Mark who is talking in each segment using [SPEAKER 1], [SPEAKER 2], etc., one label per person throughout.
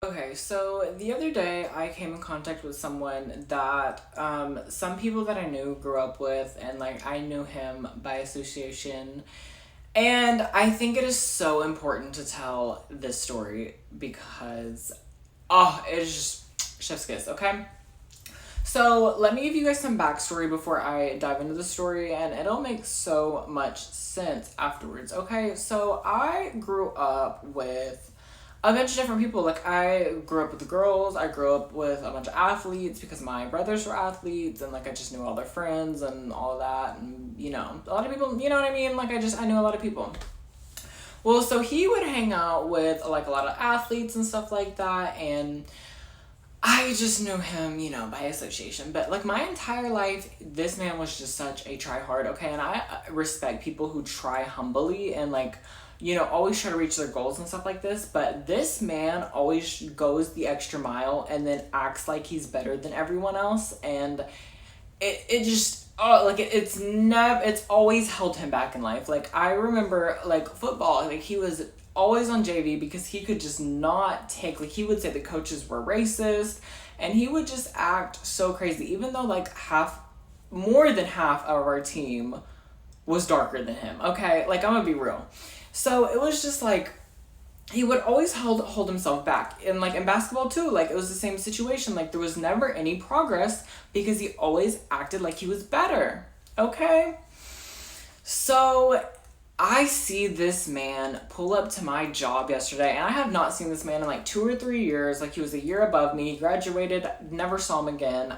[SPEAKER 1] Okay, so the other day I came in contact with someone that some people that I knew grew up with, and like I knew him by association. And I think it is so important to tell this story because, oh, it is just chef's kiss, okay? So let me give you guys some backstory before I dive into the story, and it'll make so much sense afterwards, okay? So I grew up with a bunch of different people. Like, I grew up with the girls, I grew up with a bunch of athletes because my brothers were athletes, and like I just knew all their friends and all of that, and a lot of people, you know what I mean? Like, I knew a lot of people. Well, so he would hang out with like a lot of athletes and stuff like that, and I just knew him, by association. But like my entire life, this man was just such a try hard, okay? And I respect people who try humbly and like, always try to reach their goals and stuff like this. But this man always goes the extra mile and then acts like he's better than everyone else. And it just, oh, like it's always held him back in life. Like I remember like football, like he was always on JV because he could just not take, like he would say the coaches were racist, and he would just act so crazy even though like more than half of our team was darker than him, okay? Like I'm gonna be real. So it was just like he would always hold himself back. And like in basketball too, like it was the same situation. Like there was never any progress because he always acted like he was better, okay? So I see this man pull up to my job yesterday, and I have not seen this man in like 2 or 3 years. Like he was a year above me, graduated, never saw him again,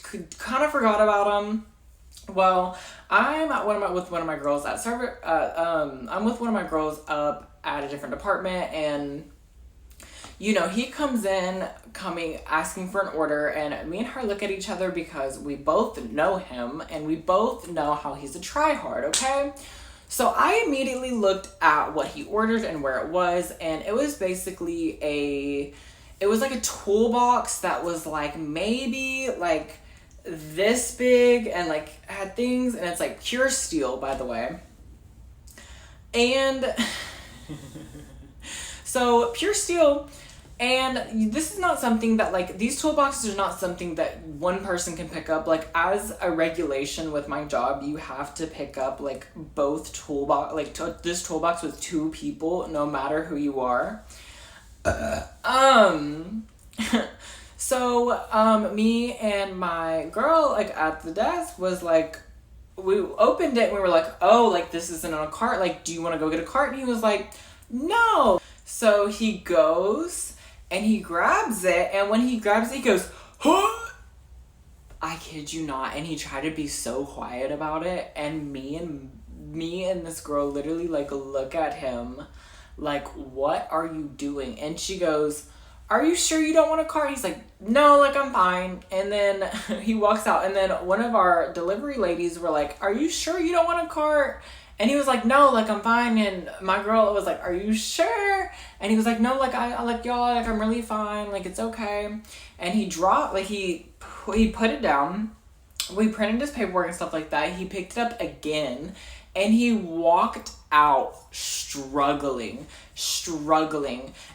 [SPEAKER 1] kind of forgot about him. Well, with one of my girls at I'm with one of my girls up at a different department, and he comes in asking for an order, and me and her look at each other because we both know him and we both know how he's a tryhard, okay? So I immediately looked at what he ordered and where it was, and it was basically it was like a toolbox that was like maybe like this big and like had things, and it's like pure steel, by the way. And so pure steel, and this is not something that like these toolboxes are not something that one person can pick up. Like as a regulation with my job, you have to pick up like both this toolbox with two people, no matter who you are. So me and my girl like at the desk was like, we opened it and we were like, oh, like this isn't on a cart, like do you want to go get a cart? And he was like, no. So he goes and he grabs it, and when he grabs it he goes, huh? I kid you not. And he tried to be so quiet about it, and me and this girl literally like look at him like, what are you doing? And she goes, are you sure you don't want a cart? He's like, no, like I'm fine. And then he walks out, and then one of our delivery ladies were like, are you sure you don't want a cart? And he was like, no, like I'm fine. And my girl was like, are you sure? And he was like, no, like I like y'all, like I'm really fine, like it's okay. And he dropped, like he put it down. We printed his paperwork and stuff like that. He picked it up again, and he walked out struggling.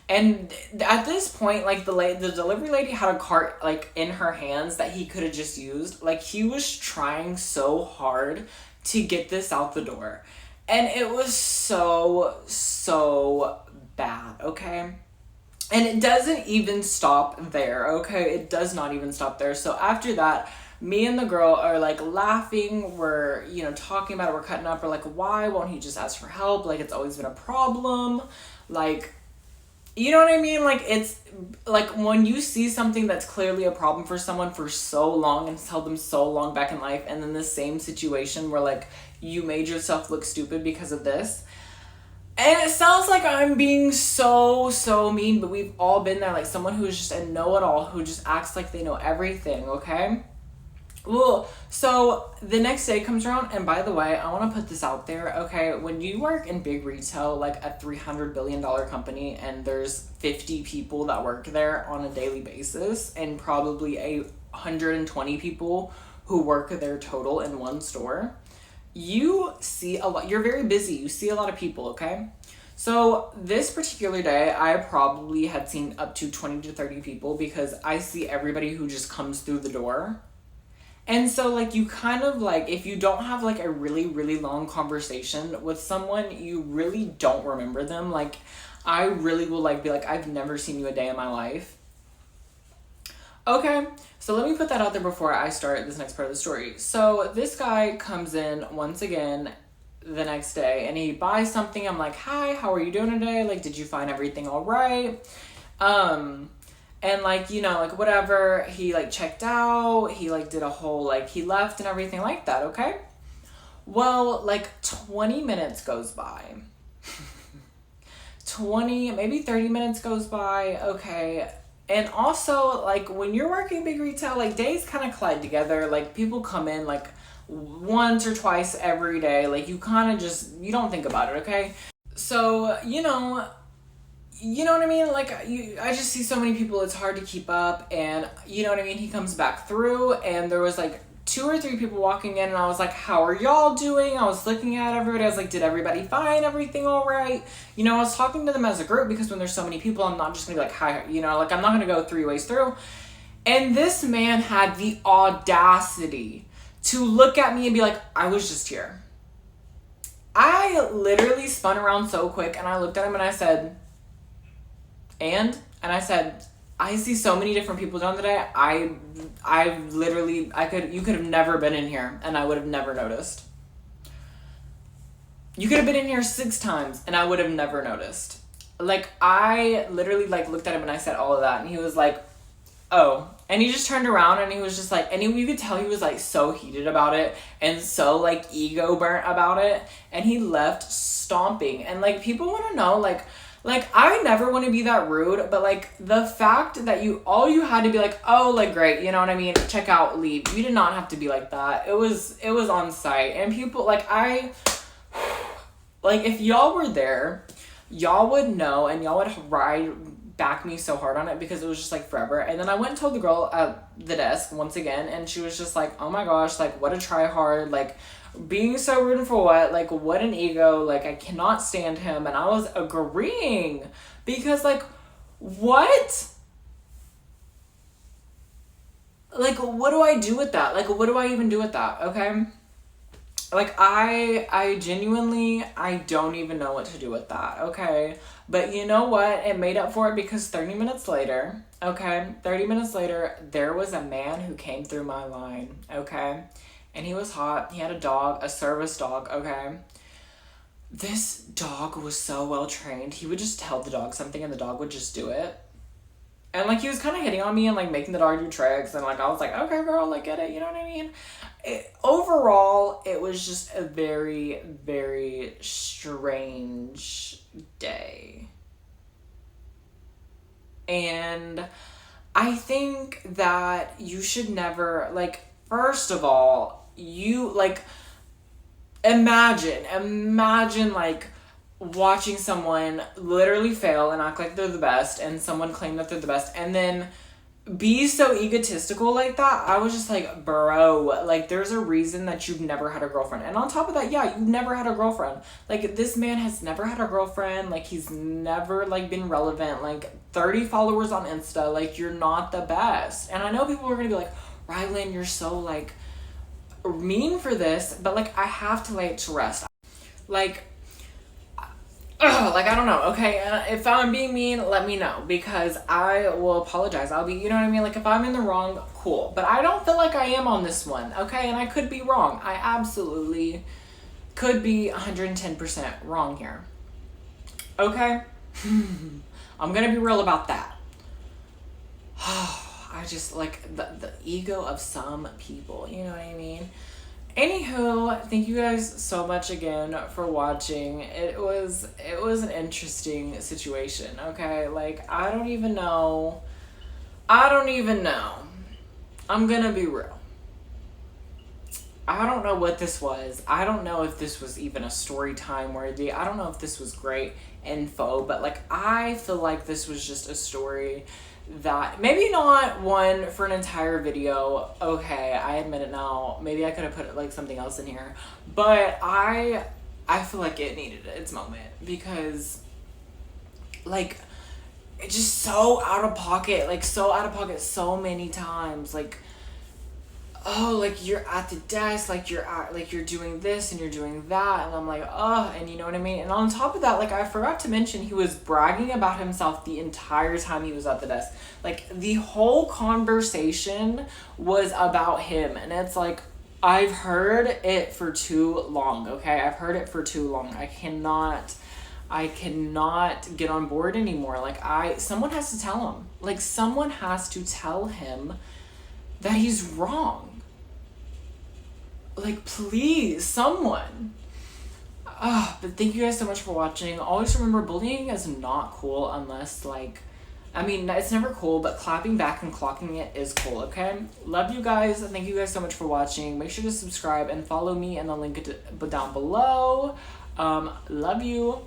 [SPEAKER 1] And at this point, like the delivery lady had a cart like in her hands that he could have just used. Like he was trying so hard to get this out the door, and it was so bad, okay? And it doesn't even stop there, okay? It does not even stop there. So after that, me and the girl are like laughing, we're talking about it, we're cutting up, we're like, why won't he just ask for help? Like it's always been a problem. Like, you know what I mean? Like it's like when you see something that's clearly a problem for someone for so long and held them so long back in life, and then the same situation where like you made yourself look stupid because of this. And it sounds like I'm being so mean, but we've all been there. Like someone who's just a know-it-all who just acts like they know everything, okay? Well, so the next day comes around, and by the way, I want to put this out there, okay? When you work in big retail, like a $300 billion company, and there's 50 people that work there on a daily basis, and probably 120 people who work there total in one store, you see a lot. You're very busy. You see a lot of people, okay? So this particular day, I probably had seen up to 20 to 30 people because I see everybody who just comes through the door. And so, like, you kind of, like, if you don't have, like, a really, really long conversation with someone, you really don't remember them. Like, I really will, like, be like, I've never seen you a day in my life. Okay, so let me put that out there before I start this next part of the story. So this guy comes in once again the next day and he buys something. I'm like, hi, how are you doing today? Like, did you find everything all right? And like, you know, like whatever, he like checked out, he like did a whole, like he left and everything like that, okay? Well, like 20 minutes goes by. 20, maybe 30 minutes goes by, okay? And also, like, when you're working big retail, like, days kind of collide together. Like, people come in, like, once or twice every day. Like, you kind of just, you don't think about it, okay? So, you know what I mean? Like, I just see so many people, it's hard to keep up. And, you know what I mean? He comes back through, and there was, like, 2 or 3 people walking in, and I was like, how are y'all doing? I was looking at everybody. I was like, did everybody find everything all right? You know, I was talking to them as a group because when there's so many people, I'm not just gonna be like, hi, you know, like I'm not gonna go 3 ways through. And this man had the audacity to look at me and be like, I was just here. I literally spun around so quick and I looked at him and I said, and I said, I see so many different people during the day. You could have never been in here and I would have never noticed. You could have been in here 6 times and I would have never noticed. Like, I literally like looked at him and I said all of that and he was like, oh. And he just turned around and he was just like, you could tell he was like so heated about it and so like ego burnt about it. And he left stomping. And like, people want to know, like, I never want to be that rude, but, like, the fact that all you had to be like, oh, like, great, you know what I mean? Check out, leave. You did not have to be like that. It was on site. And people, like, if y'all were there, y'all would know and y'all would back me so hard on it because it was just, like, forever. And then I went and told the girl at the desk once again, and she was just like, oh, my gosh, like, what a tryhard, like, being so rude for what? Like, what an ego. Like, I cannot stand him. And I was agreeing because, like, what? Like, what do I do with that? Like, what do I even do with that? Okay? Like, I genuinely, I don't even know what to do with that. Okay? But you know what? It made up for it because 30 minutes later, okay? 30 minutes later, there was a man who came through my line. Okay? And he was hot. He had a dog, a service dog, okay? This dog was so well trained. He would just tell the dog something and the dog would just do it. And, like, he was kind of hitting on me and, like, making the dog do tricks. And, like, I was like, okay, girl, like, get it. You know what I mean? Overall, it was just a very, very strange day. And I think that you should never, like, first of all, you, like, imagine, like, watching someone literally fail and act like they're the best and someone claim that they're the best and then be so egotistical like that. I was just like, bro, like, there's a reason that you've never had a girlfriend. And on top of that, yeah, you've never had a girlfriend. Like, this man has never had a girlfriend. Like, he's never, like, been relevant. Like, 30 followers on Insta. Like, you're not the best. And I know people are gonna be like, Rylan, you're so, like, mean for this, but, like, I have to lay it to rest. Like, I don't know, okay? If I'm being mean, let me know, because I will apologize. I'll be, you know what I mean? Like, if I'm in the wrong, cool. But I don't feel like I am on this one, okay? And I could be wrong. I absolutely could be 110% wrong here. Okay? I'm gonna be real about that. I just, like, the ego of some people, you know what I mean? Anywho, thank you guys so much again for watching. It was an interesting situation, okay? Like, I don't even know. I'm gonna be real. I don't know what this was. I don't know if this was even a story time worthy. I don't know if this was great info, but, like, I feel like this was just a story that maybe not one for an entire video. Okay, I admit it now. Maybe I could have put, like, something else in here, but I feel like it needed its moment because like, it's just so out of pocket, like, so out of pocket so many times. Like, oh, like, you're at the desk, like, you're doing this and you're doing that, and I'm like, oh, and you know what I mean? And on top of that, like, I forgot to mention, he was bragging about himself the entire time he was at the desk. Like, the whole conversation was about him, and it's like, I've heard it for too long, okay? I've heard it for too long. I cannot get on board anymore. Like, someone has to tell him. Like, someone has to tell him that he's wrong. Like, please, someone. But thank you guys so much for watching. Always remember, bullying is not cool unless, like, I mean, it's never cool, but clapping back and clocking it is cool, okay? Love you guys. Thank you guys so much for watching. Make sure to subscribe and follow me in the link down below. Love you.